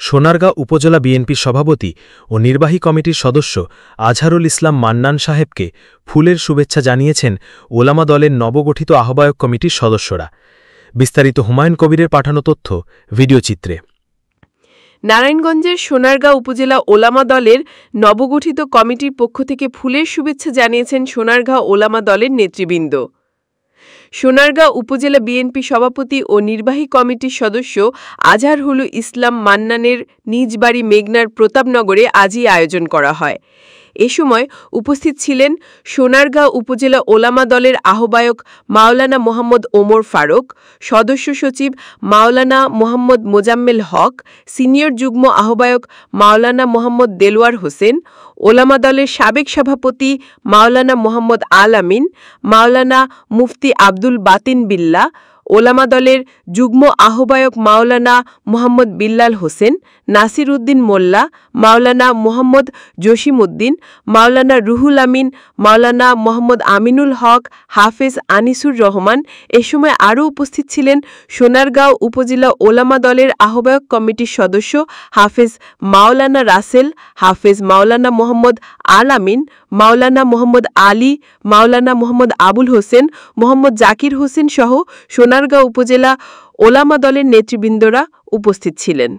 সোনারগাঁ উপজেলা বিএনপির সভাপতি ও নির্বাহী কমিটির সদস্য আজহারুল ইসলাম মান্নান সাহেবকে ফুলের শুভেচ্ছা জানিয়েছেন ওলামা দলের নবগঠিত আহ্বায়ক কমিটির সদস্যরা। বিস্তারিত হুমায়ুন কবিরের পাঠানো তথ্য ভিডিওচিত্রে। নারায়ণগঞ্জের সোনারগাঁ উপজেলা ওলামা দলের নবগঠিত কমিটির পক্ষ থেকে ফুলের শুভেচ্ছা জানিয়েছেন সোনারগাঁ ওলামা দলের নেতৃবৃন্দ। সোনারগাঁ উপজেলা বিএনপি সভাপতি ও নির্বাহী কমিটির সদস্য আজহারুল ইসলাম মান্নানের নিজ বাড়ি মেঘনার প্রতাপনগরে আজই আয়োজন করা হয়। এ সময় উপস্থিত ছিলেন সোনারগাঁ উপজেলা ওলামা দলের আহ্বায়ক মাওলানা মোহাম্মদ ওমর ফারুক, সদস্য সচিব মাওলানা মোহাম্মদ মোজাম্মেল হক, সিনিয়র যুগ্ম আহ্বায়ক মাওলানা মোহাম্মদ দেলোয়ার হোসেন, ওলামা দলের সাবেক সভাপতি মাওলানা মোহাম্মদ আল আমিন, মাওলানা মুফতি আব্দুল বাতিন বিল্লাহ, ওলামা দলের যুগ্ম আহ্বায়ক মাওলানা মোহাম্মদ বিল্লাল হোসেন, নাসির উদ্দিন মোল্লা, মাওলানা মোহাম্মদ জসিম উদ্দিন, মাওলানা রুহুল আমিন, মাওলানা মোহাম্মদ আমিনুল হক, হাফেজ আনিসুর রহমান। এ সময় আরও উপস্থিত ছিলেন সোনারগাঁও উপজেলা ওলামা দলের আহ্বায়ক কমিটির সদস্য হাফেজ মাওলানা রাসেল, হাফেজ মাওলানা মোহাম্মদ আল আমিন, মাওলানা মোহাম্মদ আলী, মাওলানা মোহাম্মদ আবুল হোসেন, মোহাম্মদ জাকির হোসেন সহ সোনারগাঁও উপজেলা ওলামা দলের নেতৃবৃন্দরা উপস্থিত ছিলেন।